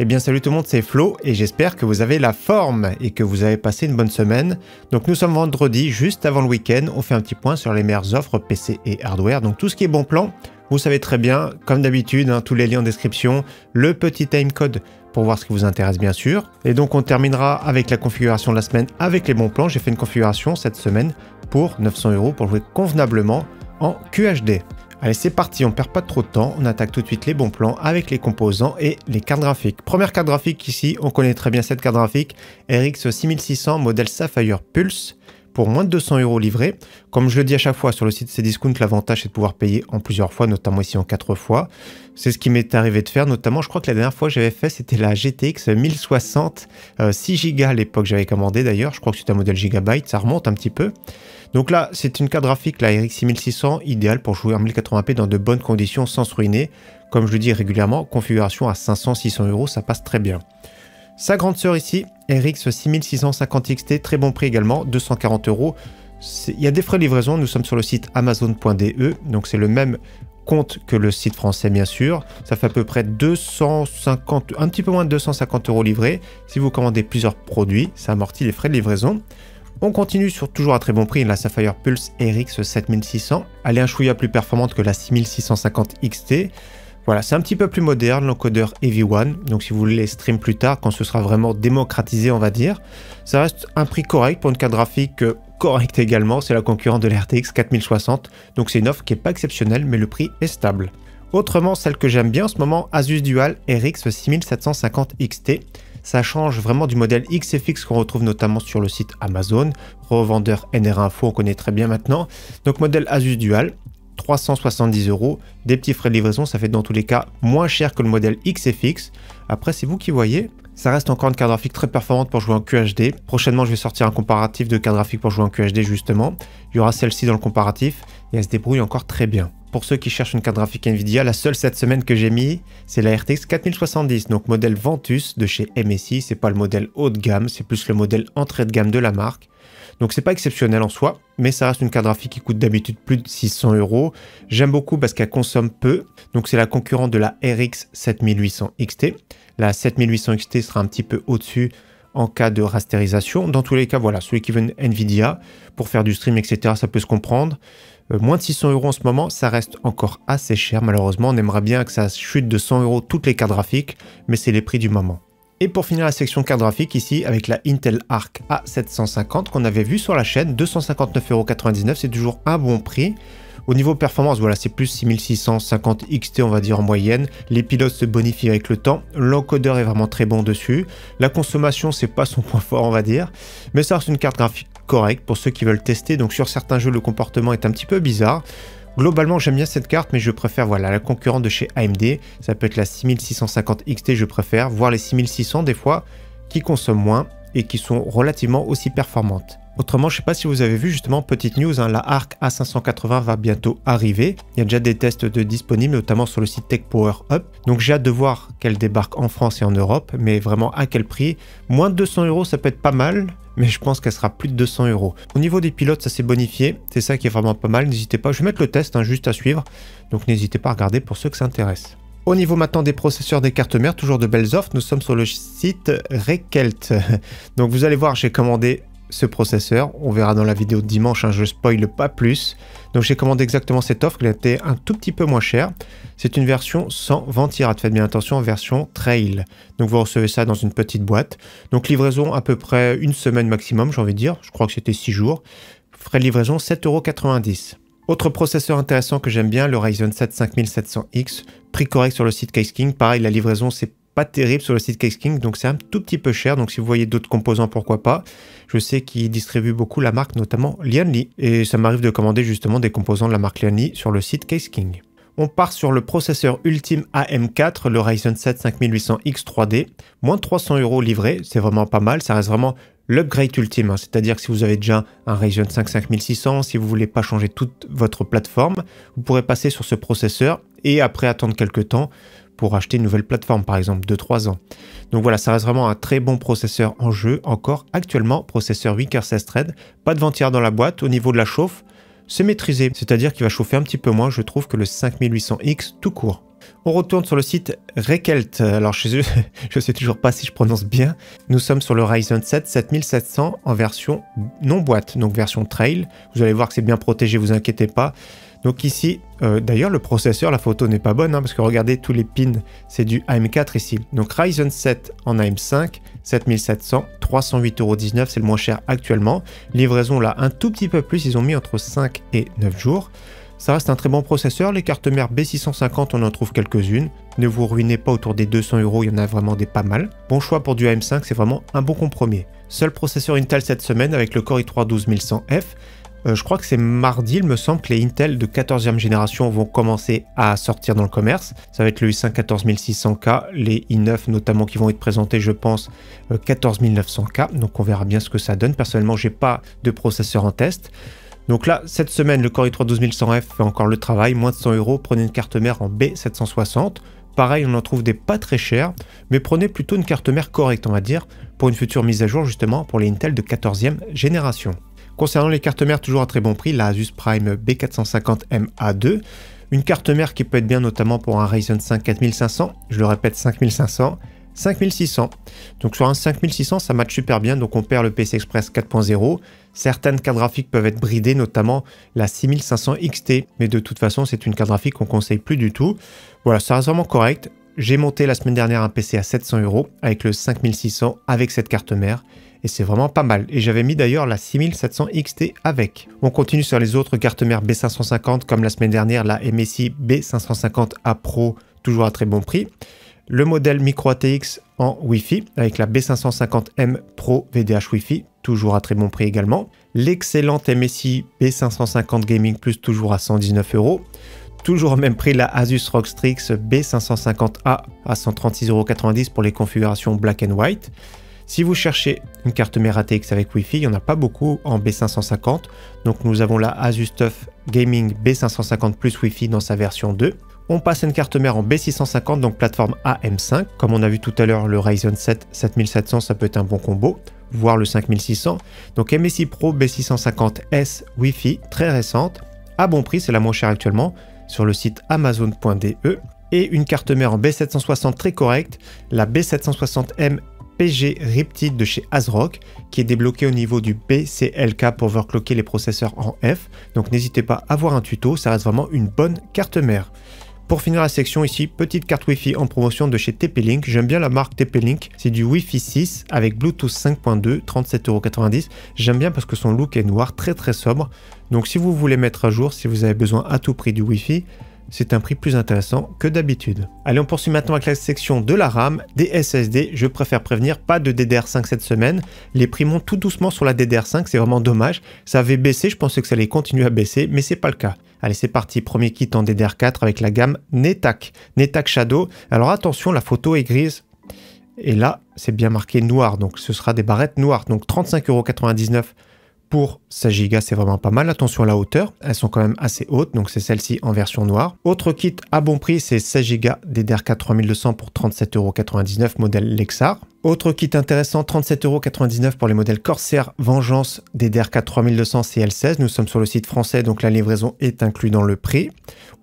Eh bien salut tout le monde, c'est Flo et j'espère que vous avez la forme et que vous avez passé une bonne semaine. Donc nous sommes vendredi, juste avant le week-end, on fait un petit point sur les meilleures offres PC et hardware. Donc tout ce qui est bon plan, vous savez très bien, comme d'habitude, tous les liens en description, le petit timecode pour voir ce qui vous intéresse bien sûr. Et donc on terminera avec la configuration de la semaine avec les bons plans. J'ai fait une configuration cette semaine pour 900 € pour jouer convenablement en QHD. Allez, c'est parti, on perd pas trop de temps, on attaque tout de suite les bons plans avec les composants et les cartes graphiques. Première carte graphique ici, on connaît très bien cette carte graphique, RX 6600 modèle Sapphire Pulse pour moins de 200 € livré. Comme je le dis à chaque fois sur le site Cdiscount, l'avantage c'est de pouvoir payer en plusieurs fois, notamment ici en 4 fois. C'est ce qui m'est arrivé de faire, notamment je crois que la dernière fois que j'avais fait c'était la GTX 1060 6 Go à l'époque, j'avais commandé d'ailleurs, je crois que c'était un modèle Gigabyte, ça remonte un petit peu. Donc là, c'est une carte graphique, la RX 6600, idéale pour jouer en 1080p dans de bonnes conditions sans se ruiner. Comme je le dis régulièrement, configuration à 500-600 €, ça passe très bien. Sa grande sœur ici, RX 6650 XT, très bon prix également, 240 €. Il y a des frais de livraison, nous sommes sur le site amazon.de, donc c'est le même compte que le site français bien sûr. Ça fait à peu près 250, un petit peu moins de 250 € livrés. Si vous commandez plusieurs produits, ça amortit les frais de livraison. On continue sur toujours à très bon prix la Sapphire Pulse RX 7600. Elle est un chouïa plus performante que la 6650 XT. Voilà, c'est un petit peu plus moderne, l'encodeur EV1. Donc si vous voulez les stream plus tard, quand ce sera vraiment démocratisé, on va dire. Ça reste un prix correct pour une carte graphique correcte également. C'est la concurrente de la RTX 4060. Donc c'est une offre qui n'est pas exceptionnelle, mais le prix est stable. Autrement, celle que j'aime bien en ce moment, Asus Dual RX 6750 XT. Ça change vraiment du modèle XFX qu'on retrouve notamment sur le site Amazon. Revendeur NR Info, on connaît très bien maintenant. Donc modèle Asus Dual, 370 €. Des petits frais de livraison, ça fait dans tous les cas moins cher que le modèle XFX. Après, c'est vous qui voyez. Ça reste encore une carte graphique très performante pour jouer en QHD. Prochainement, je vais sortir un comparatif de carte graphique pour jouer en QHD justement. Il y aura celle-ci dans le comparatif et elle se débrouille encore très bien. Pour ceux qui cherchent une carte graphique Nvidia, la seule cette semaine que j'ai mis, c'est la RTX 4070, donc modèle Ventus de chez MSI. C'est pas le modèle haut de gamme, c'est plus le modèle entrée de gamme de la marque. Donc c'est pas exceptionnel en soi, mais ça reste une carte graphique qui coûte d'habitude plus de 600 €. J'aime beaucoup parce qu'elle consomme peu. Donc c'est la concurrente de la RX 7800 XT. La 7800 XT sera un petit peu au-dessus en cas de rasterisation. Dans tous les cas, voilà, ceux qui veulent Nvidia pour faire du stream, etc., ça peut se comprendre. Moins de 600 € en ce moment, ça reste encore assez cher malheureusement. On aimerait bien que ça chute de 100 € toutes les cartes graphiques, mais c'est les prix du moment. Et pour finir la section carte graphique ici avec la Intel Arc A750 qu'on avait vu sur la chaîne, 259,99 €, c'est toujours un bon prix. Au niveau performance, voilà, c'est plus 6650 XT on va dire en moyenne. Les pilotes se bonifient avec le temps. L'encodeur est vraiment très bon dessus. La consommation, c'est pas son point fort on va dire. Mais ça reste une carte graphique correcte pour ceux qui veulent tester. Donc sur certains jeux, le comportement est un petit peu bizarre. Globalement, j'aime bien cette carte, mais je préfère voilà, la concurrente de chez AMD. Ça peut être la 6650 XT, je préfère, voire les 6600 des fois, qui consomment moins et qui sont relativement aussi performantes. Autrement, je ne sais pas si vous avez vu justement, petite news, la Arc A580 va bientôt arriver. Il y a déjà des tests disponibles, notamment sur le site Tech Power Up. Donc j'ai hâte de voir qu'elle débarque en France et en Europe, mais vraiment à quel prix. Moins de 200 €, ça peut être pas mal, mais je pense qu'elle sera plus de 200 €. Au niveau des pilotes, ça s'est bonifié. C'est ça qui est vraiment pas mal. N'hésitez pas, je vais mettre le test juste à suivre. Donc n'hésitez pas à regarder pour ceux que ça intéresse. Au niveau maintenant des processeurs des cartes mères, toujours de belles offres. Nous sommes sur le site Rekelt. Donc vous allez voir, j'ai commandé ce processeur, on verra dans la vidéo de dimanche, je spoil pas plus. Donc j'ai commandé exactement cette offre, qui était un tout petit peu moins chère. C'est une version sans ventirad, faites bien attention, version Trail. Donc vous recevez ça dans une petite boîte. Donc livraison à peu près une semaine maximum, j'ai envie de dire, je crois que c'était 6 jours. Frais de livraison 7,90 €. Autre processeur intéressant que j'aime bien, le Ryzen 7 5700X, prix correct sur le site Case King. Pareil, la livraison c'est pas terrible sur le site Case King, donc c'est un tout petit peu cher. Donc si vous voyez d'autres composants, pourquoi pas. Je sais qu'ils distribuent beaucoup la marque, notamment Lianli, et ça m'arrive de commander justement des composants de la marque Lianli sur le site Case King. On part sur le processeur ultime AM4, le Ryzen 7 5800X 3D, moins de 300 € livré, c'est vraiment pas mal, ça reste vraiment l'upgrade ultime, c'est-à-dire que si vous avez déjà un Ryzen 5 5600, si vous voulez pas changer toute votre plateforme, vous pourrez passer sur ce processeur et après attendre quelques temps pour acheter une nouvelle plateforme, par exemple 2-3 ans. Donc voilà, ça reste vraiment un très bon processeur en jeu, encore actuellement, processeur 8 coeurs 16 threads, pas de ventilleur dans la boîte. Au niveau de la chauffe, c'est maîtrisé, c'est-à-dire qu'il va chauffer un petit peu moins, je trouve, que le 5800X tout court. On retourne sur le site Rekelt. Alors chez eux, je ne sais toujours pas si je prononce bien. Nous sommes sur le Ryzen 7 7700 en version non boîte, donc version trail. Vous allez voir que c'est bien protégé, vous inquiétez pas. Donc ici, d'ailleurs le processeur, la photo n'est pas bonne, parce que regardez tous les pins, c'est du AM4 ici. Donc Ryzen 7 en AM5, 7700, 308,19 €, c'est le moins cher actuellement. Livraison là un tout petit peu plus, ils ont mis entre 5 et 9 jours. Ça reste un très bon processeur, les cartes mères B650 on en trouve quelques-unes. Ne vous ruinez pas autour des 200 €, il y en a vraiment des pas mal. Bon choix pour du AM5, c'est vraiment un bon compromis. Seul processeur Intel cette semaine avec le Core i3 12100F. Je crois que c'est mardi, il me semble que les Intel de 14e génération vont commencer à sortir dans le commerce. Ça va être le i5 14600K, les i9 notamment qui vont être présentés, je pense, 14900K. Donc on verra bien ce que ça donne. Personnellement, j'ai pas de processeur en test. Donc là, cette semaine, le Core i3 12100F fait encore le travail, moins de 100 €. Prenez une carte mère en B760. Pareil, on en trouve des pas très chers, mais prenez plutôt une carte mère correcte, on va dire, pour une future mise à jour justement pour les Intel de 14e génération. Concernant les cartes mères, toujours à très bon prix, la Asus Prime B450MA2, une carte mère qui peut être bien notamment pour un Ryzen 5 4500, je le répète 5500, 5600. Donc sur un 5600, ça match super bien, donc on perd le PCI Express 4.0. Certaines cartes graphiques peuvent être bridées, notamment la 6500 XT, mais de toute façon, c'est une carte graphique qu'on ne conseille plus du tout. Voilà, ça reste vraiment correct. J'ai monté la semaine dernière un PC à 700 € avec le 5600 avec cette carte mère. Et c'est vraiment pas mal. Et j'avais mis d'ailleurs la 6700 XT avec. On continue sur les autres cartes mères B550 comme la semaine dernière, la MSI B550A Pro, toujours à très bon prix. Le modèle micro ATX en Wi-Fi avec la B550M Pro VDH Wi-Fi, toujours à très bon prix également. L'excellente MSI B550 Gaming Plus, toujours à 119 €. Toujours au même prix, la Asus ROG Strix B550A à 136,90 € pour les configurations Black and White. Si vous cherchez une carte mère ATX avec Wi-Fi, il n'y en a pas beaucoup en B550. Donc nous avons la Asus TUF Gaming B550 Plus Wi-Fi dans sa version 2. On passe à une carte mère en B650, donc plateforme AM5. Comme on a vu tout à l'heure, le Ryzen 7 7700, ça peut être un bon combo, voire le 5600. Donc MSI Pro B650S Wi-Fi, très récente, à bon prix, c'est la moins chère actuellement, sur le site amazon.de. Et une carte mère en B760 très correcte, la B760M PG Riptide de chez ASRock, qui est débloqué au niveau du BCLK pour overclocker les processeurs en F. Donc n'hésitez pas à voir un tuto, ça reste vraiment une bonne carte mère. Pour finir la section ici, petite carte Wi-Fi en promotion de chez TP-Link. J'aime bien la marque TP-Link, c'est du Wi-Fi 6 avec Bluetooth 5.2, 37,90 €. J'aime bien parce que son look est noir, très très sobre. Donc si vous voulez mettre à jour, si vous avez besoin à tout prix du Wi-Fi, c'est un prix plus intéressant que d'habitude. Allez, on poursuit maintenant avec la section de la RAM, des SSD. Je préfère prévenir, pas de DDR5 cette semaine. Les prix montent tout doucement sur la DDR5, c'est vraiment dommage. Ça avait baissé, je pensais que ça allait continuer à baisser, mais c'est pas le cas. Allez, c'est parti, premier kit en DDR4 avec la gamme Netak Shadow. Alors attention, la photo est grise. Et là, c'est bien marqué noir, donc ce sera des barrettes noires. Donc 35,99 € pour 16 Go, c'est vraiment pas mal. Attention à la hauteur, elles sont quand même assez hautes, donc c'est celle-ci en version noire. Autre kit à bon prix, c'est 16 Go DDR4 3200 pour 37,99 €, modèle Lexar. Autre kit intéressant, 37,99 € pour les modèles Corsair Vengeance DDR4 3200 CL16. Nous sommes sur le site français, donc la livraison est inclue dans le prix.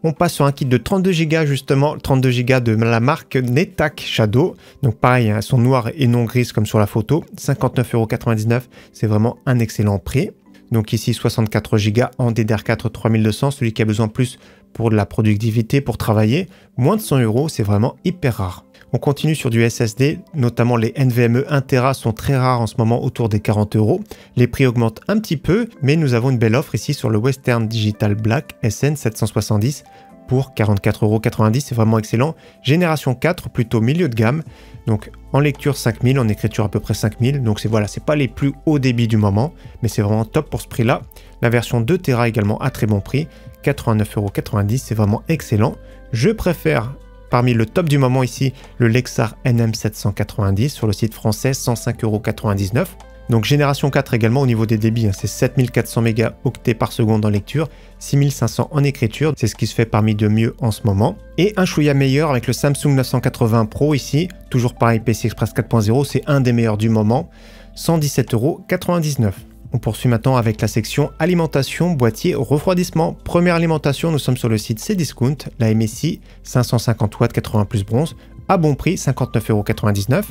On passe sur un kit de 32 Go justement, 32 Go de la marque Netak Shadow. Donc pareil, elles sont noires et non grises comme sur la photo. 59,99 €, c'est vraiment un excellent prix. Donc ici 64 Go en DDR4 3200, celui qui a besoin plus pour de la productivité, pour travailler. Moins de 100 €, c'est vraiment hyper rare. On continue sur du SSD, notamment les NVMe 1 Tera sont très rares en ce moment, autour des 40 €. Les prix augmentent un petit peu, mais nous avons une belle offre ici sur le Western Digital Black SN770 pour 44,90 €, c'est vraiment excellent. Génération 4, plutôt milieu de gamme, donc en lecture 5000, en écriture à peu près 5000, donc c'est pas les plus hauts débits du moment, mais c'est vraiment top pour ce prix-là. La version 2 Tera également à très bon prix, 89,90 €, c'est vraiment excellent. Je préfère parmi le top du moment ici, le Lexar NM790 sur le site français, 105,99 €. Donc génération 4 également au niveau des débits, c'est 7400 mégaoctets par seconde en lecture, 6500 en écriture, c'est ce qui se fait parmi de mieux en ce moment. Et un chouïa meilleur avec le Samsung 980 Pro ici, toujours pareil PCI Express 4.0, c'est un des meilleurs du moment, 117,99 €. On poursuit maintenant avec la section alimentation, boîtier, refroidissement. Première alimentation, nous sommes sur le site Cdiscount, la MSI 550 watts 80 plus bronze, à bon prix, 59,99 €.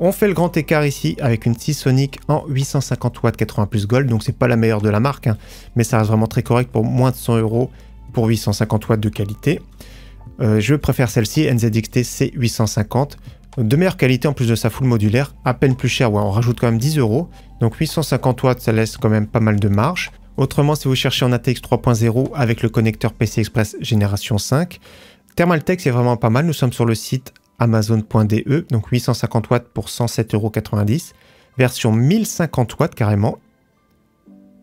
On fait le grand écart ici avec une Seasonic en 850 watts 80 plus gold, donc c'est pas la meilleure de la marque, hein, mais ça reste vraiment très correct pour moins de 100 € pour 850 watts de qualité. Je préfère celle-ci, NZXT C850, de meilleure qualité en plus de sa full modulaire, à peine plus cher, ouais, on rajoute quand même 10 €, donc 850 watts ça laisse quand même pas mal de marge. Autrement, si vous cherchez en ATX 3.0 avec le connecteur PC Express génération 5, Thermaltake c'est vraiment pas mal, nous sommes sur le site Amazon.de, donc 850 watts pour 107,90 €, version 1050 watts carrément,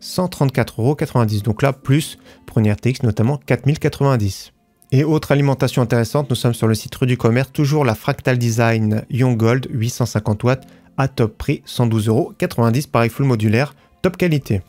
134,90 €, donc là plus pour une RTX notamment 4090. Et autre alimentation intéressante, nous sommes sur le site Rue du Commerce, toujours la Fractal Design Young Gold 850 watts à top prix, 112,90 €, pareil full modulaire, top qualité.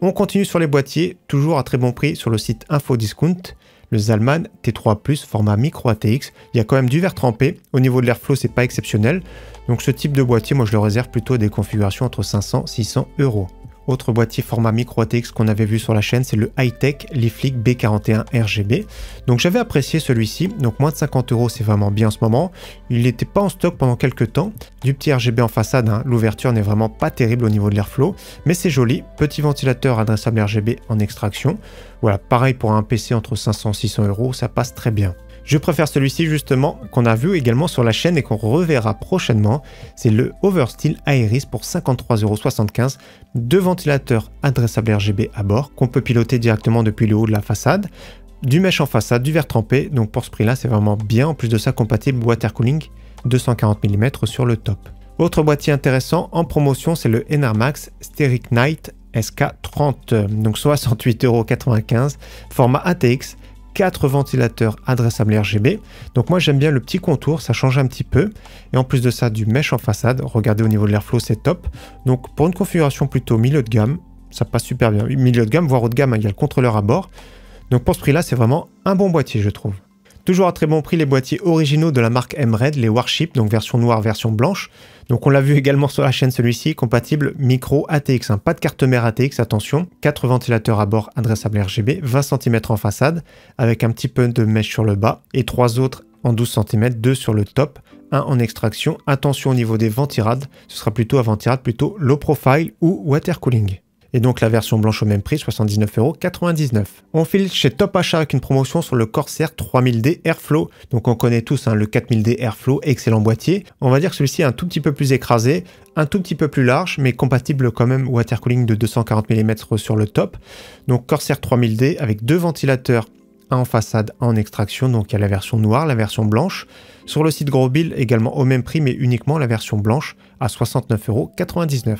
On continue sur les boîtiers, toujours à très bon prix sur le site Infodiscount, le Zalman T3+, format micro ATX, il y a quand même du verre trempé, au niveau de l'airflow c'est pas exceptionnel, donc ce type de boîtier moi je le réserve plutôt à des configurations entre 500 et 600 €. Autre boîtier format micro ATX qu'on avait vu sur la chaîne, c'est le Hightech Leaflink B41 RGB. Donc j'avais apprécié celui-ci, donc moins de 50 € c'est vraiment bien en ce moment. Il n'était pas en stock pendant quelques temps. Du petit RGB en façade, hein. L'ouverture n'est vraiment pas terrible au niveau de l'airflow, mais c'est joli. Petit ventilateur adressable RGB en extraction. Voilà, pareil pour un PC entre 500 et 600 €, ça passe très bien. Je préfère celui-ci justement qu'on a vu également sur la chaîne et qu'on reverra prochainement. C'est le Oversteel Aeris pour 53,75 €. Deux ventilateurs adressables RGB à bord qu'on peut piloter directement depuis le haut de la façade. Du mesh en façade, du verre trempé. Donc pour ce prix-là, c'est vraiment bien. En plus de ça, compatible water cooling 240 mm sur le top. Autre boîtier intéressant en promotion, c'est le Enermax Steric Night SK30. Donc 68,95 €. Format ATX. 4 ventilateurs adressables RGB. Donc moi j'aime bien le petit contour, ça change un petit peu. Et en plus de ça, du mesh en façade. Regardez au niveau de l'airflow, c'est top. Donc pour une configuration plutôt milieu de gamme, ça passe super bien. Milieu de gamme, voire haut de gamme, il y a le contrôleur à bord. Donc pour ce prix-là, c'est vraiment un bon boîtier, je trouve. Toujours à très bon prix les boîtiers originaux de la marque Emred, les Warship, donc version noire, version blanche. Donc on l'a vu également sur la chaîne celui-ci, compatible micro ATX, hein, pas de carte mère ATX, attention. 4 ventilateurs à bord adressables RGB, 20 cm en façade, avec un petit peu de mesh sur le bas, et 3 autres en 12 cm, 2 sur le top, 1 en extraction. Attention au niveau des ventirades, ce sera plutôt un ventirade plutôt low profile ou water cooling. Et donc la version blanche au même prix, 79,99 €. On file chez Top Achat avec une promotion sur le Corsair 3000D Airflow. Donc on connaît tous hein, le 4000D Airflow, excellent boîtier. On va dire que celui-ci est un tout petit peu plus écrasé, un tout petit peu plus large, mais compatible quand même water cooling de 240 mm sur le top. Donc Corsair 3000D avec deux ventilateurs, un en façade, un en extraction. Donc il y a la version noire, la version blanche. Sur le site Grosbill, également au même prix, mais uniquement la version blanche à 69,99 €.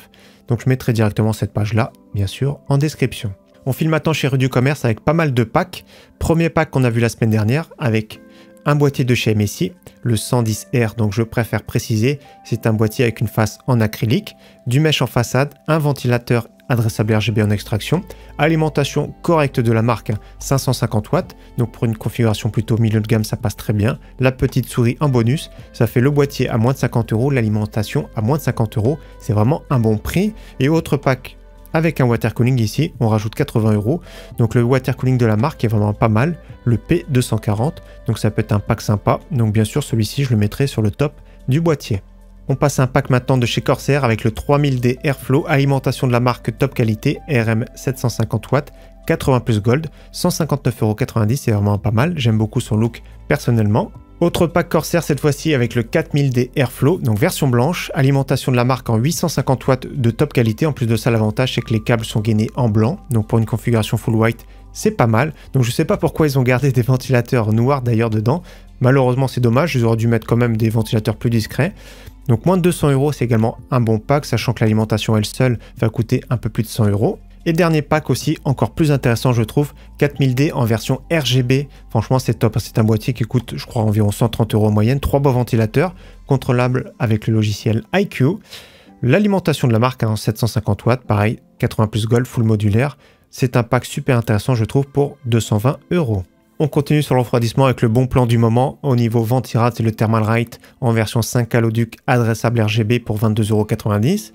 Donc je mettrai directement cette page-là, bien sûr, en description. On file maintenant chez Rue du Commerce avec pas mal de packs. Premier pack qu'on a vu la semaine dernière avec un boîtier de chez MSI, le 110R, donc je préfère préciser, c'est un boîtier avec une face en acrylique, du mesh en façade, un ventilateur adressable RGB en extraction, alimentation correcte de la marque, 550 watts, donc pour une configuration plutôt milieu de gamme ça passe très bien, la petite souris en bonus, ça fait le boîtier à moins de 50 €, l'alimentation à moins de 50 €, c'est vraiment un bon prix. Et autre pack avec un water cooling ici, on rajoute 80 €, donc le water cooling de la marque est vraiment pas mal, le P240, donc ça peut être un pack sympa, donc bien sûr celui-ci je le mettrai sur le top du boîtier. On passe à un pack maintenant de chez Corsair avec le 3000D Airflow, alimentation de la marque top qualité, RM 750 watts, 80 plus gold, 159,90 €, c'est vraiment pas mal, j'aime beaucoup son look personnellement. Autre pack Corsair cette fois-ci avec le 4000D Airflow, donc version blanche, alimentation de la marque en 850 watts de top qualité, en plus de ça l'avantage c'est que les câbles sont gainés en blanc, donc pour une configuration full white c'est pas mal. Donc je sais pas pourquoi ils ont gardé des ventilateurs noirs d'ailleurs dedans, malheureusement c'est dommage, ils auraient dû mettre quand même des ventilateurs plus discrets. Donc moins de 200 €, c'est également un bon pack, sachant que l'alimentation elle seule va coûter un peu plus de 100 €. Et dernier pack aussi, encore plus intéressant je trouve, 4000D en version RGB. Franchement c'est top, c'est un boîtier qui coûte je crois environ 130 € en moyenne, 3 beaux ventilateurs, contrôlable avec le logiciel iQ. L'alimentation de la marque en 750 watts, pareil, 80 plus gold, full modulaire. C'est un pack super intéressant je trouve pour 220 €. On continue sur le refroidissement avec le bon plan du moment. Au niveau ventirad, c'est le Thermalright en version 5 Haloduc adressable RGB pour 22,90 €.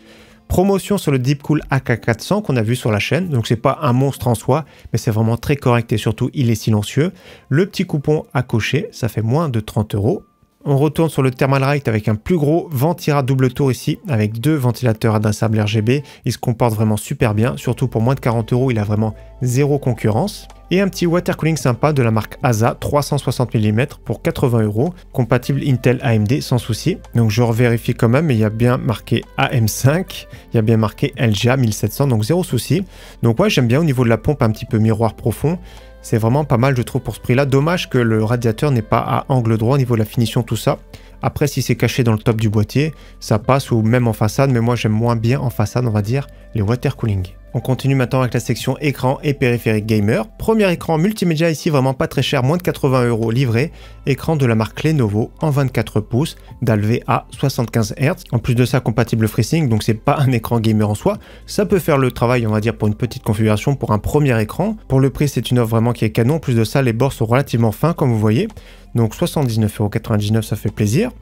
Promotion sur le Deepcool AK400 qu'on a vu sur la chaîne, donc c'est pas un monstre en soi, mais c'est vraiment très correct et surtout il est silencieux. Le petit coupon à cocher, ça fait moins de 30 €. On retourne sur le Thermalright avec un plus gros Ventira double tour ici, avec 2 ventilateurs adressables RGB. Il se comporte vraiment super bien, surtout pour moins de 40 €, il a vraiment zéro concurrence. Et un petit water cooling sympa de la marque ASA, 360 mm pour 80 €, compatible Intel AMD sans souci. Donc je revérifie quand même, mais il y a bien marqué AM5, il y a bien marqué LGA 1700, donc zéro souci. Donc ouais, j'aime bien au niveau de la pompe, un petit peu miroir profond. C'est vraiment pas mal, je trouve, pour ce prix-là. Dommage que le radiateur n'est pas à angle droit au niveau de la finition, tout ça. Après, si c'est caché dans le top du boîtier, ça passe, ou même en façade, mais moi j'aime moins bien en façade, on va dire, les water cooling. On continue maintenant avec la section écran et périphérique gamer. Premier écran multimédia ici, vraiment pas très cher, moins de 80 € livré. Écran de la marque Lenovo en 24 pouces, dalle VA 75 Hz. En plus de ça, compatible FreeSync, donc c'est pas un écran gamer en soi. Ça peut faire le travail, on va dire, pour une petite configuration pour un premier écran. Pour le prix, c'est une offre vraiment qui est canon. En plus de ça, les bords sont relativement fins, comme vous voyez. Donc 79,99 €, ça fait plaisir.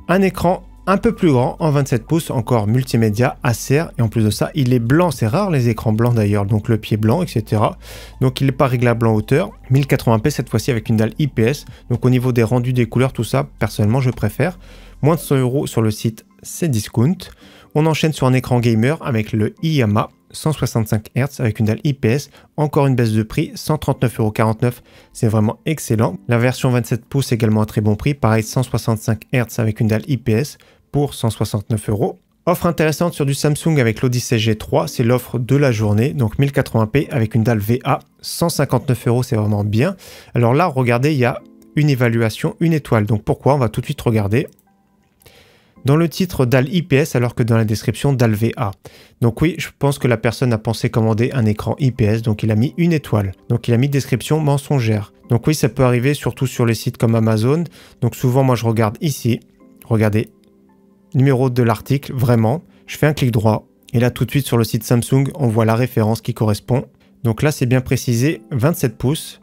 Un écran un peu plus grand en 27 pouces, encore multimédia, Acer, et en plus de ça, il est blanc, c'est rare les écrans blancs d'ailleurs, donc le pied blanc, etc. Donc il n'est pas réglable en hauteur, 1080p cette fois-ci avec une dalle IPS, donc au niveau des rendus, des couleurs, tout ça, personnellement je préfère. Moins de 100 € sur le site Cdiscount. On enchaîne sur un écran gamer avec le IYAMA 165 Hz avec une dalle IPS, encore une baisse de prix, 139,49 €, c'est vraiment excellent. La version 27 pouces également à très bon prix, pareil 165 Hz avec une dalle IPS pour 169 €. Offre intéressante sur du Samsung avec l'Odyssey G3, c'est l'offre de la journée, donc 1080p avec une dalle VA, 159 €, c'est vraiment bien. Alors là, regardez, il y a une évaluation, une étoile, donc pourquoi? On va tout de suite regarder. Dans le titre dalle IPS alors que dans la description dalle VA. Donc oui, je pense que la personne a pensé commander un écran IPS, donc il a mis une étoile. Donc il a mis description mensongère. Donc oui, ça peut arriver surtout sur les sites comme Amazon. Donc souvent moi je regarde ici, regardez, numéro de l'article, vraiment, je fais un clic droit. Et là tout de suite sur le site Samsung, on voit la référence qui correspond. Donc là c'est bien précisé, 27 pouces.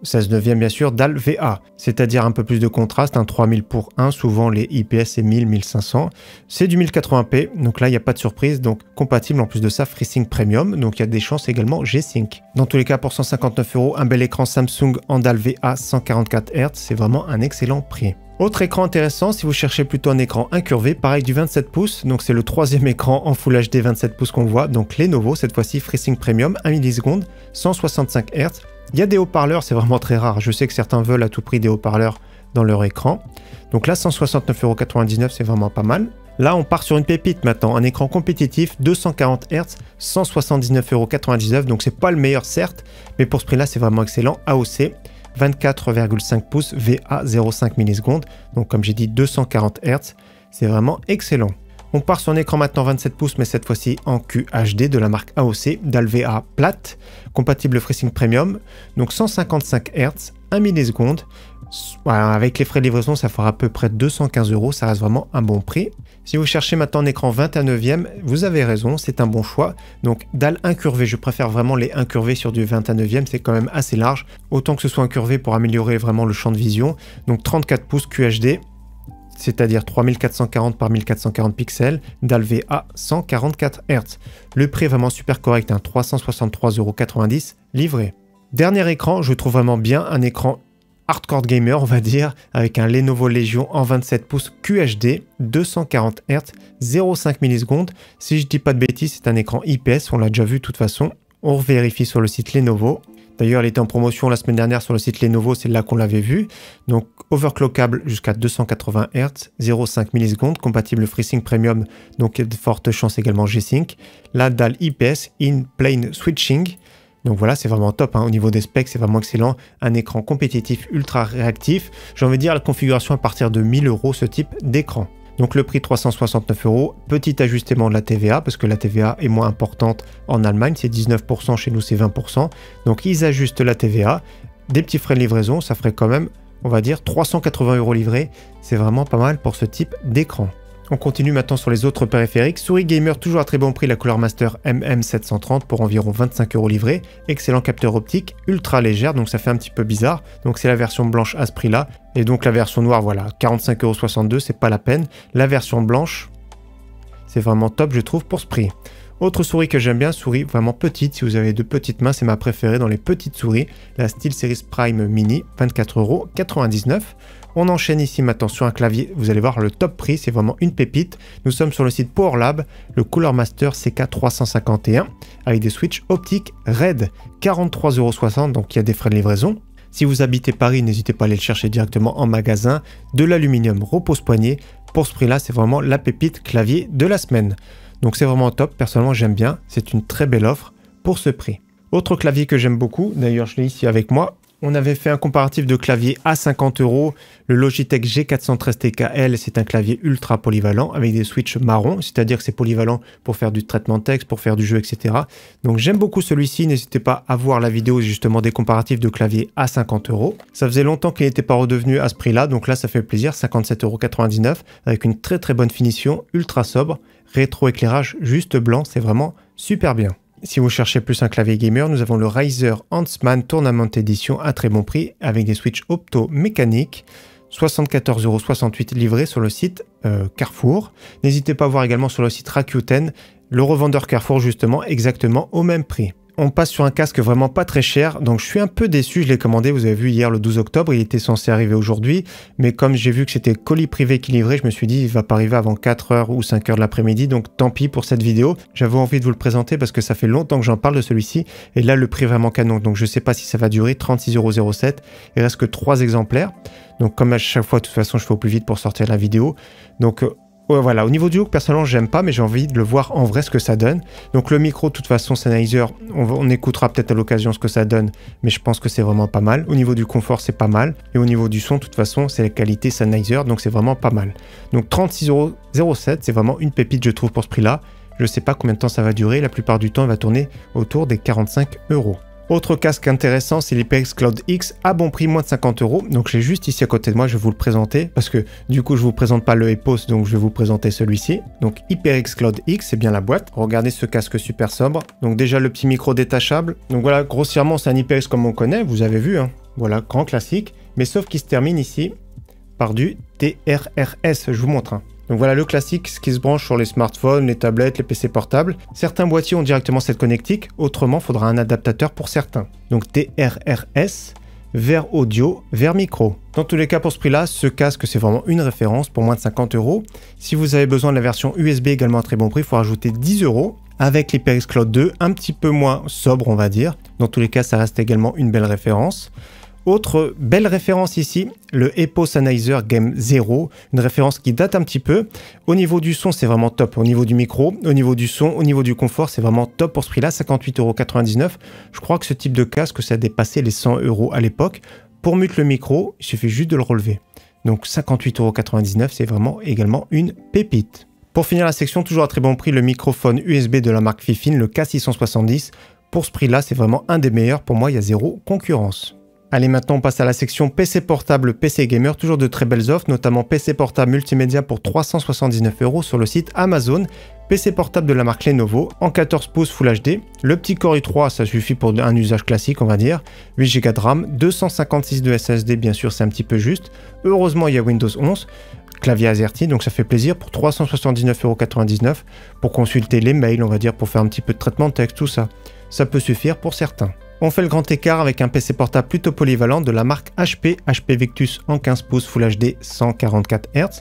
16/9 bien sûr, dalle VA, c'est-à-dire un peu plus de contraste, un 3000 pour 1, souvent les IPS c'est 1000, 1500. C'est du 1080p, donc là il n'y a pas de surprise, donc compatible en plus de ça FreeSync Premium, donc il y a des chances également G-Sync. Dans tous les cas pour 159 €, un bel écran Samsung en dalle VA 144 Hz, c'est vraiment un excellent prix. Autre écran intéressant, si vous cherchez plutôt un écran incurvé, pareil du 27 pouces, donc c'est le troisième écran en Full HD 27 pouces qu'on voit, donc Lenovo, cette fois-ci FreeSync Premium, 1 milliseconde, 165 Hz. Il y a des haut-parleurs, c'est vraiment très rare, je sais que certains veulent à tout prix des haut-parleurs dans leur écran. Donc là, 169,99 €, c'est vraiment pas mal. Là, on part sur une pépite maintenant, un écran compétitif, 240 Hz, 179,99 €, donc c'est pas le meilleur certes, mais pour ce prix-là, c'est vraiment excellent. AOC, 24,5 pouces, VA 0,5 millisecondes, donc comme j'ai dit 240 Hz, c'est vraiment excellent. On part sur un écran maintenant 27 pouces, mais cette fois-ci en QHD de la marque AOC, dalle VA plate, compatible FreeSync Premium, donc 155 Hz, 1 milliseconde. Voilà, avec les frais de livraison, ça fera à peu près 215 €, ça reste vraiment un bon prix. Si vous cherchez maintenant un écran 21/9, vous avez raison, c'est un bon choix. Donc dalle incurvée, je préfère vraiment les incurvés sur du 21/9, c'est quand même assez large. Autant que ce soit incurvé pour améliorer vraiment le champ de vision. Donc 34 pouces QHD, c'est-à-dire 3440 par 1440 pixels, dalle VA 144 Hz. Le prix est vraiment super correct, 363,90 € livré. Dernier écran, je trouve vraiment bien, un écran hardcore gamer, on va dire, avec un Lenovo Legion en 27 pouces QHD, 240 Hz, 0,5 millisecondes. Si je dis pas de bêtises, c'est un écran IPS, on l'a déjà vu de toute façon. On vérifie sur le site Lenovo. D'ailleurs, elle était en promotion la semaine dernière sur le site Lenovo, c'est là qu'on l'avait vu. Donc, overclockable jusqu'à 280 Hz, 0,5 millisecondes, compatible FreeSync Premium, donc il y a de fortes chances également G-Sync. La dalle IPS, in-plane switching. Donc voilà, c'est vraiment top, au niveau des specs, c'est vraiment excellent. Un écran compétitif ultra réactif. J'ai envie de dire la configuration à partir de 1000 € ce type d'écran. Donc le prix 369 €, petit ajustement de la TVA parce que la TVA est moins importante en Allemagne, c'est 19%, chez nous c'est 20%. Donc ils ajustent la TVA, des petits frais de livraison, ça ferait quand même, on va dire 380 € livrés, c'est vraiment pas mal pour ce type d'écran. On continue maintenant sur les autres périphériques. Souris gamer toujours à très bon prix, la Cooler Master MM730 pour environ 25 € livrés. Excellent capteur optique, ultra légère, donc ça fait un petit peu bizarre. Donc c'est la version blanche à ce prix-là. Et donc la version noire, voilà, 45,62 €, c'est pas la peine. La version blanche, C'est vraiment top, je trouve, pour ce prix. Autre souris que j'aime bien, souris vraiment petite. Si vous avez de petites mains, c'est ma préférée dans les petites souris. La SteelSeries Prime Mini, 24,99 €. On enchaîne ici maintenant sur un clavier. Vous allez voir le top prix, c'est vraiment une pépite. Nous sommes sur le site PowerLab, le Cooler Master CK351 avec des switches optiques RED, 43,60 €. Donc il y a des frais de livraison. Si vous habitez Paris, n'hésitez pas à aller le chercher directement en magasin. De l'aluminium repose-poignet. Pour ce prix-là, c'est vraiment la pépite clavier de la semaine. Donc c'est vraiment top, personnellement j'aime bien, c'est une très belle offre pour ce prix. Autre clavier que j'aime beaucoup, d'ailleurs je l'ai ici avec moi, on avait fait un comparatif de clavier à 50 €, le Logitech G413 TKL, c'est un clavier ultra polyvalent avec des switches marron, c'est-à-dire que c'est polyvalent pour faire du traitement de texte, pour faire du jeu, etc. Donc j'aime beaucoup celui-ci, n'hésitez pas à voir la vidéo justement des comparatifs de clavier à 50 €. Ça faisait longtemps qu'il n'était pas redevenu à ce prix-là, donc là ça fait plaisir, 57,99 € avec une très très bonne finition, ultra sobre. Rétro-éclairage juste blanc, c'est vraiment super bien. Si vous cherchez plus un clavier gamer, nous avons le Razer Huntsman Tournament Edition à très bon prix avec des switches opto mécaniques, 74,68 € livrés sur le site Carrefour. N'hésitez pas à voir également sur le site Rakuten, le revendeur Carrefour justement exactement au même prix. On passe sur un casque vraiment pas très cher, donc je suis un peu déçu, je l'ai commandé, vous avez vu hier le 12 octobre, il était censé arriver aujourd'hui, mais comme j'ai vu que c'était colis privé qui livrait, je me suis dit il va pas arriver avant 4 h ou 5 h de l'après-midi, donc tant pis pour cette vidéo. J'avais envie de vous le présenter parce que ça fait longtemps que j'en parle de celui-ci, et là le prix est vraiment canon, donc je sais pas si ça va durer, 36,07 €, il reste que 3 exemplaires, donc comme à chaque fois de toute façon je fais au plus vite pour sortir la vidéo, donc ouais, voilà, au niveau du look, personnellement, j'aime pas, mais j'ai envie de le voir en vrai ce que ça donne. Donc le micro, de toute façon, Sennheiser, on écoutera peut-être à l'occasion ce que ça donne, mais je pense que c'est vraiment pas mal. Au niveau du confort, c'est pas mal. Et au niveau du son, de toute façon, c'est la qualité Sennheiser, donc c'est vraiment pas mal. Donc 36,07 €, c'est vraiment une pépite, je trouve, pour ce prix-là. Je sais pas combien de temps ça va durer, la plupart du temps, il va tourner autour des 45 €. Autre casque intéressant, c'est l'HyperX Cloud X à bon prix, moins de 50 €. Donc j'ai juste ici à côté de moi, je vais vous le présenter parce que du coup je vous présente pas le Epos, donc je vais vous présenter celui-ci. Donc HyperX Cloud X, c'est bien la boîte. Regardez ce casque super sobre. Donc déjà le petit micro détachable. Donc voilà, grossièrement c'est un HyperX comme on connaît, vous avez vu, hein. Voilà, grand classique. Mais sauf qu'il se termine ici par du TRRS, je vous montre, hein. Donc voilà le classique, ce qui se branche sur les smartphones, les tablettes, les PC portables. Certains boîtiers ont directement cette connectique, autrement il faudra un adaptateur pour certains. Donc TRRS, vers audio, vers micro. Dans tous les cas pour ce prix-là, ce casque c'est vraiment une référence pour moins de 50 €. Si vous avez besoin de la version USB également à très bon prix, il faut rajouter 10 €. Avec l'HyperX Cloud 2, un petit peu moins sobre on va dire. Dans tous les cas ça reste également une belle référence. Autre belle référence ici, le Epos Sennheiser Game 0, une référence qui date un petit peu. Au niveau du son, c'est vraiment top. Au niveau du micro, au niveau du son, au niveau du confort, c'est vraiment top pour ce prix-là, 58,99 €. Je crois que ce type de casque, ça a dépassé les 100 € à l'époque. Pour mute le micro, il suffit juste de le relever. Donc 58,99 €, c'est vraiment également une pépite. Pour finir la section, toujours à très bon prix, le microphone USB de la marque Fifine, le K670. Pour ce prix-là, c'est vraiment un des meilleurs. Pour moi, il y a zéro concurrence. Allez, maintenant on passe à la section PC portable, PC gamer, toujours de très belles offres, notamment PC portable multimédia pour 379 € sur le site Amazon, PC portable de la marque Lenovo, en 14 pouces Full HD, le petit Core i3, ça suffit pour un usage classique on va dire, 8 Go de RAM, 256 de SSD, bien sûr c'est un petit peu juste, heureusement il y a Windows 11, clavier AZERTY, donc ça fait plaisir, pour 379,99 € pour consulter les mails, on va dire, pour faire un petit peu de traitement de texte, tout ça, ça peut suffire pour certains. On fait le grand écart avec un PC portable plutôt polyvalent de la marque HP Victus en 15 pouces Full HD 144 Hz,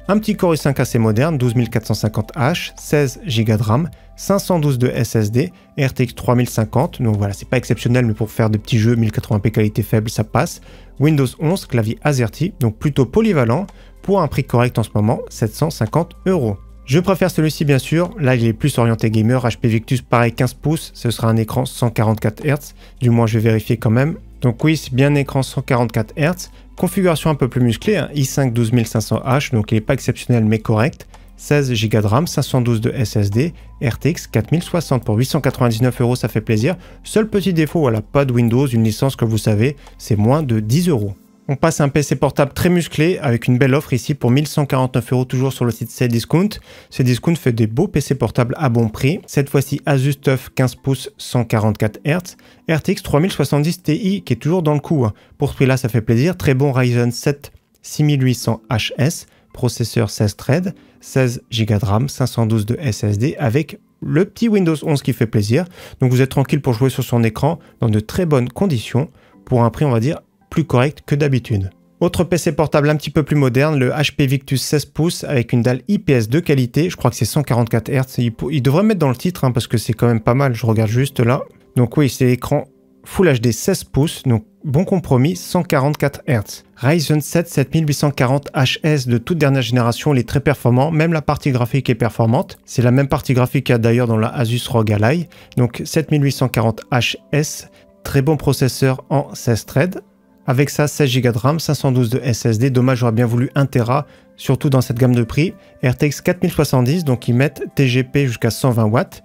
un petit Core i5 assez moderne, 12450H, 16 Go de RAM, 512 de SSD, RTX 3050, donc voilà, c'est pas exceptionnel, mais pour faire des petits jeux 1080p qualité faible, ça passe. Windows 11, clavier AZERTY, donc plutôt polyvalent, pour un prix correct en ce moment, 750 €. Je préfère celui-ci bien sûr, là il est plus orienté gamer, HP Victus pareil 15 pouces, ce sera un écran 144 Hz, du moins je vais vérifier quand même. Donc oui, c'est bien un écran 144 Hz, configuration un peu plus musclée, hein, i5 12500H, donc il n'est pas exceptionnel mais correct, 16 Go de RAM, 512 de SSD, RTX 4060 pour 899 €, ça fait plaisir. Seul petit défaut, voilà, pas de Windows, une licence que vous savez, c'est moins de 10 €. On passe à un PC portable très musclé avec une belle offre ici pour 1149 € toujours sur le site Cdiscount. Cdiscount fait des beaux PC portables à bon prix. Cette fois-ci Asus TUF 15 pouces 144 Hz, RTX 3070 Ti qui est toujours dans le coup. Pour ce prix-là, ça fait plaisir. Très bon Ryzen 7 6800HS, processeur 16 threads, 16 Go de RAM, 512 de SSD avec le petit Windows 11 qui fait plaisir. Donc vous êtes tranquille pour jouer sur son écran dans de très bonnes conditions pour un prix, on va dire, plus correct que d'habitude. Autre PC portable un petit peu plus moderne, le HP Victus 16 pouces avec une dalle IPS de qualité. Je crois que c'est 144 Hz. Il devrait mettre dans le titre hein, parce que c'est quand même pas mal. Je regarde juste là. Donc oui, c'est l'écran Full HD 16 pouces. Donc bon compromis, 144 Hz. Ryzen 7 7840 HS de toute dernière génération. Il est très performant. Même la partie graphique est performante. C'est la même partie graphique qu'il y a d'ailleurs dans la Asus ROG Ally. Donc 7840 HS. Très bon processeur en 16 threads. Avec ça, 16 Go de RAM, 512 de SSD. Dommage, j'aurais bien voulu 1 Tera, surtout dans cette gamme de prix. RTX 4070, donc ils mettent TGP jusqu'à 120 watts.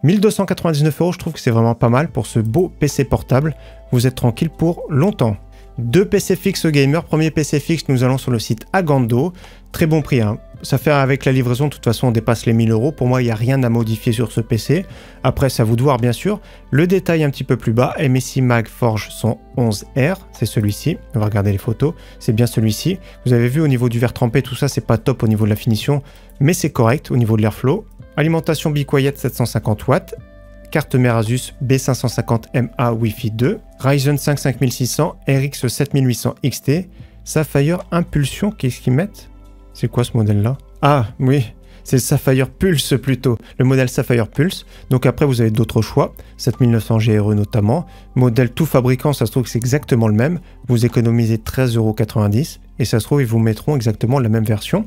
1299 €, je trouve que c'est vraiment pas mal pour ce beau PC portable. Vous êtes tranquille pour longtemps. 2 PC fixes gamer. Premier PC fixe, nous allons sur le site Agando. Très bon prix, hein. Ça fait avec la livraison, de toute façon, on dépasse les 1000 €. Pour moi, il n'y a rien à modifier sur ce PC. Après, c'est à vous de voir, bien sûr. Le détail un petit peu plus bas, MSI Magforge 111R, c'est celui-ci. On va regarder les photos. C'est bien celui-ci. Vous avez vu, au niveau du verre trempé, tout ça, c'est pas top au niveau de la finition, mais c'est correct au niveau de l'airflow. Alimentation Be Quiet 750 watts. Carte mère Asus B550MA Wi-Fi 2. Ryzen 5 5600, RX 7800 XT. Sapphire Impulsion, qu'est-ce qu'ils mettent? C'est quoi ce modèle-là? Ah, oui, c'est Sapphire Pulse plutôt, le modèle Sapphire Pulse. Donc après, vous avez d'autres choix, 7900 GRE notamment. Modèle tout fabricant, ça se trouve que c'est exactement le même. Vous économisez 13,90 € et ça se trouve, ils vous mettront exactement la même version.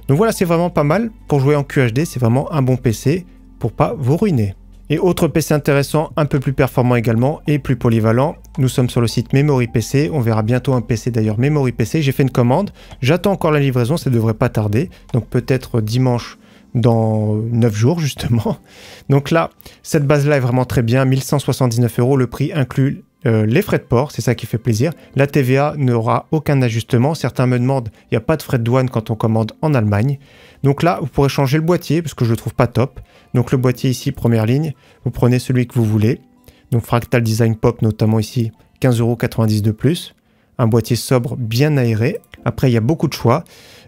Donc voilà, c'est vraiment pas mal. Pour jouer en QHD, c'est vraiment un bon PC pour pas vous ruiner. Et autre PC intéressant, un peu plus performant également et plus polyvalent, nous sommes sur le site Memory PC, on verra bientôt un PC d'ailleurs Memory PC, j'ai fait une commande, j'attends encore la livraison, ça ne devrait pas tarder, donc peut-être dimanche dans 9 jours justement. Donc là, cette base-là est vraiment très bien, 1179 €, le prix inclut les frais de port, c'est ça qui fait plaisir. La TVA n'aura aucun ajustement, certains me demandent, il n'y a pas de frais de douane quand on commande en Allemagne. Donc là, vous pourrez changer le boîtier parce que je le trouve pas top. Donc le boîtier ici, première ligne, vous prenez celui que vous voulez. Donc Fractal Design Pop notamment ici, 15,90 € de plus. Un boîtier sobre, bien aéré. Après, il y a beaucoup de choix.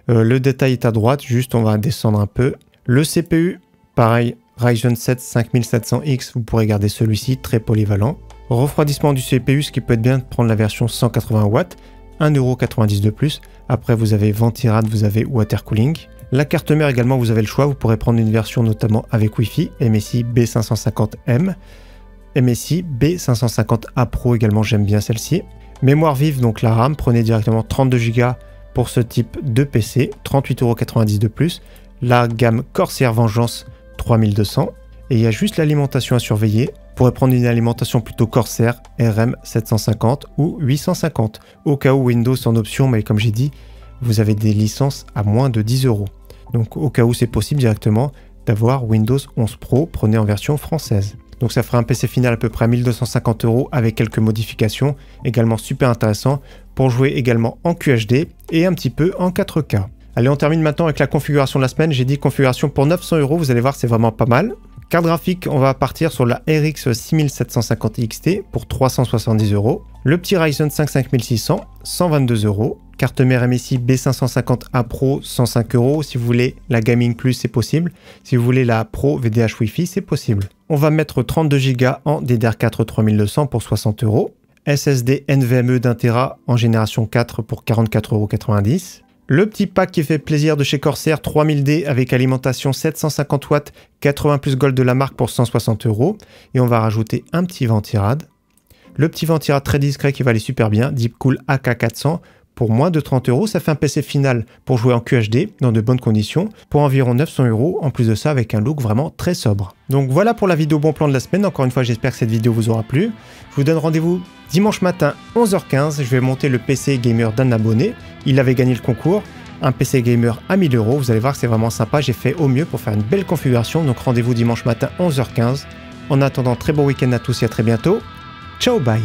Le détail est à droite, juste on va descendre un peu. Le CPU, pareil, Ryzen 7 5700X, vous pourrez garder celui-ci, très polyvalent. Refroidissement du CPU, ce qui peut être bien de prendre la version 180 watts, 1,90 € de plus. Après, vous avez Ventirad, vous avez Water Cooling. La carte mère également, vous avez le choix. Vous pourrez prendre une version notamment avec Wi-Fi, MSI B550M, MSI B550A Pro également, j'aime bien celle-ci. Mémoire vive, donc la RAM, prenez directement 32 Go pour ce type de PC, 38,90 € de plus. La gamme Corsair Vengeance, 3200. Et il y a juste l'alimentation à surveiller. Vous pourrez prendre une alimentation plutôt Corsair, RM 750 ou 850. Au cas où Windows en option, mais comme j'ai dit, vous avez des licences à moins de 10 €. Donc au cas où c'est possible directement d'avoir Windows 11 Pro, prenez en version française. Donc ça fera un PC final à peu près à 1250 € avec quelques modifications, également super intéressant pour jouer également en QHD et un petit peu en 4K. Allez, on termine maintenant avec la configuration de la semaine. J'ai dit configuration pour 900 €, vous allez voir, c'est vraiment pas mal. Carte graphique, on va partir sur la RX 6750 XT pour 370 €. Le petit Ryzen 5 5600, 122 €. Carte mère MSI B550A Pro, 105 €. Si vous voulez la Gaming Plus, c'est possible. Si vous voulez la Pro VDH Wi-Fi, c'est possible. On va mettre 32 Go en DDR4 3200 pour 60 €. SSD NVMe d'1 Tera en génération 4 pour 44,90 €. Le petit pack qui fait plaisir de chez Corsair, 3000D avec alimentation 750 watts, 80 plus gold de la marque pour 160 €. Et on va rajouter un petit Ventirad. Le petit Ventirad très discret qui va aller super bien, Deepcool AK400 pour moins de 30 €. Ça fait un PC final pour jouer en QHD dans de bonnes conditions pour environ 900 €. En plus de ça, avec un look vraiment très sobre. Donc voilà pour la vidéo bon plan de la semaine. Encore une fois, j'espère que cette vidéo vous aura plu. Je vous donne rendez-vous dimanche matin 11h15. Je vais monter le PC gamer d'un abonné. Il avait gagné le concours. Un PC gamer à 1000 €. Vous allez voir que c'est vraiment sympa. J'ai fait au mieux pour faire une belle configuration. Donc rendez-vous dimanche matin 11h15. En attendant, très bon week-end à tous et à très bientôt. Ciao, bye!